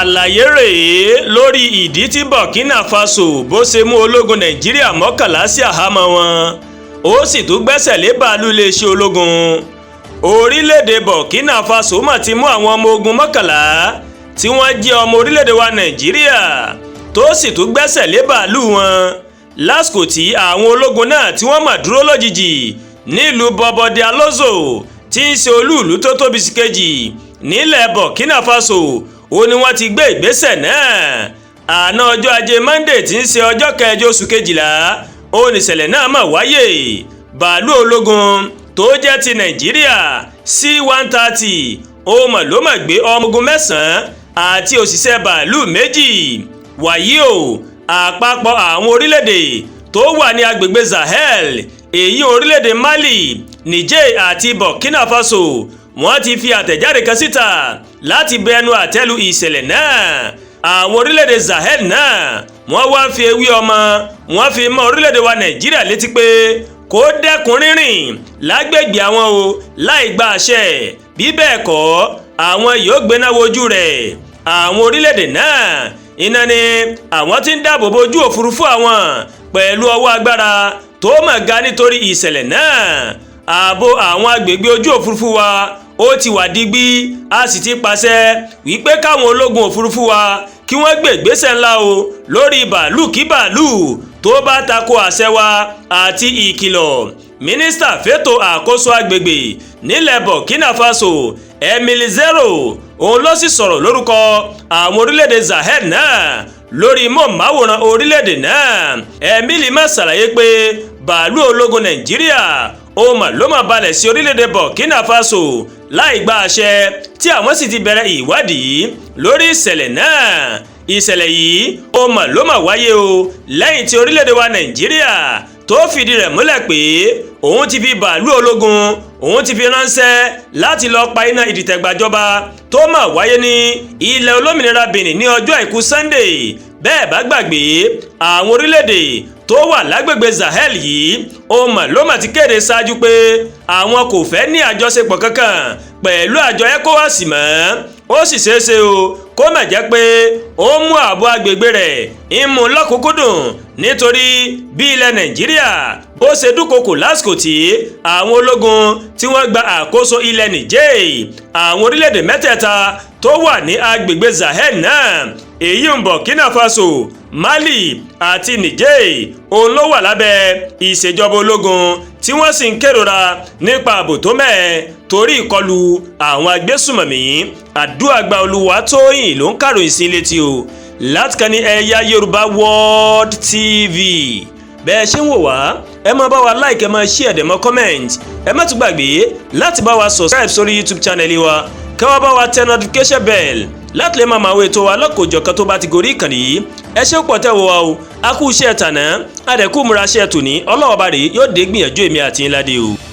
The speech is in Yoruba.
àlàyé rèé lórí ìdí tí Burkina Faso bó ṣe mú ológun Nàìjíríà 11 sí àhámọ́ wọn ó sì tún gbẹ́sẹ̀ lé bàálù iléeṣẹ́ ológun. Orílẹ̀-èdè Burkina Faso mà ti mú àwọn ọmọ ogun 11 tí wọ́n jẹ́ ọmọ orílẹ̀-èdè wa Nàìjíríà tó sì tún gbẹ́sẹ̀ lé bàálù wọn lásìkò tí àwọn ológun náà tí wọ́n mà dúró lójijì nílùú Bobode Alozo tí ń ṣe olú-ìlú tó tóbi sí kejì nílẹ̀ Burkina Faso ó ní wọ́n ti gbé ìgbésẹ̀ náà. Àná ọjọ́ ajé Monday tí ń ṣe ọjọ́ kẹjọ oṣù kejìlá ó ní ìṣẹ̀lẹ̀ náà mà wáyé. Bàálù ológun tó jẹ́ ti Nàìjíríà C-130 ó mà ló mà gbé ọmọ ogun 9 àti òṣìṣẹ́ bàálù 2. Wàyí o àpapọ̀ àwọn orílẹ̀-èdè tó wà ní agbègbè Sahel èyí orílẹ̀-èdè Mali, Niger àti Burkina Faso wọ́n ti fi àtẹ̀jáde kan síta láti bẹnu àtẹ́lu ìṣẹ̀lẹ̀ náà. Àwọn orílẹ̀-èdè Sahel náà wọ́n wá fi ewé ọmọ wọ́n fi mọ́ orílẹ̀-èdè wa Nàìjíríà létí pé kó dẹ́kun rírìn lágbègbè àwọn o láì gba àṣẹ, bí bẹ́ẹ̀ kọ́ àwọn yóò gbéná wojú rẹ̀. Àwọn orílẹ̀-èdè náà iná ni àwọn tí ń dáàbò bo ojú òfurufú àwọn pẹ̀lú ọwọ́ agbára tó mà ga nítorí ìṣẹ̀lẹ̀ náà. Ààbò àwọn agbègbè ojú òfurufú wa ó ti wà digbí, a sì ti pàṣẹ wípé káwọn ológun òfurufú wa kí wọ́n gbé ìgbésẹ̀ ńlá o lórí bàálù kí bàálù tó bá tako àṣẹ wa àti ìkìlọ̀. Mínísítà fétò àkóso agbègbè nílẹ̀ Burkina Faso Emile Zero òun ló sì sọ̀rọ̀ lórúkọ àwọn orílẹ̀-èdè Sahel náà lórí mọ̀máwòrán orílẹ̀-èdè náà. Emile má ṣàlàyé pé bàálù ológun Nàìjíríà ó mà ló mà balẹ̀ sí orílẹ̀-èdè Burkina Faso láì gba àṣẹ tí àwọn sì ti bẹ̀rẹ̀ ìwádìí lórí ìṣẹ̀lẹ̀ náà. Ìṣẹ̀lẹ̀ yìí ó mà ló mà wáyé o lẹ́yìn tí orílẹ̀-èdè wa Nàìjíríà tó fìdí rẹ̀ múlẹ̀ pé òun ti fi bàálù ológun òun ti fi ránṣẹ́ láti lọ pa iná ìdìtẹ̀gbàjọba tó mà wáyé ní ilẹ̀ olómìnira Benin ní ọjọ́ àìkú Sunday. Bẹ́ẹ̀ bá gbàgbé àwọn orílẹ̀-èdè tó wà lágbègbè Sahel yìí ó mà ló mà ti kéde ṣáájú pé àwọn kò fẹ́ ní àjọṣepọ̀ kankan pẹ̀lú àjọ ECOWAS mọ́. Ó sì ṣeéṣe o kó mà jẹ́ pé ó mú ààbò agbègbè rẹ̀ ń mú lọ́kùnkúndùn nítorí bí ilẹ̀ Nàìjíríà ó ṣe dúnkokò lásìkò tí àwọn ológun tí wọ́n gba àkóso ilẹ̀ Niger. Àwọn orílẹ̀-èdè mẹ́tẹ̀ẹ̀ta tó wà ní agbègbè Sahel náà èyí ń Burkina Faso, Mali àti Niger òun ló wà lábẹ́ ìṣèjọba ológun tí wọ́n sì ń kérora nípa ààbò tó mẹ́ẹ̀ torí ìkọlù àwọn agbésùmọ̀mí. Àdúràgbà Olúwatóyìn ló ń kàròyìn sí létí o láti kàn ní eyayorubaworldtv. Bẹ́ẹ̀ ṣe ń wò wá ẹ máa bá wa like, ẹ máa share, ẹ máa comment, ẹ má tún gbàgbé láti bá wa subscribe sórí YouTube channel wa kẹ́ wá bá wa tẹ notification bell láti lè máa máa wo ètò wa lọ́kọ̀ọ́jọ̀kan tó bá ti gorí ìkànnì yìí. Ẹ ṣé pọ̀ tẹ́ wò wá o, a kú iṣẹ́ tàná, a dẹ̀ kú múra iṣẹ́ tòní, Ọlọ́run bá rèé yóò dé gbìyànjú èmi àti yín ládé o.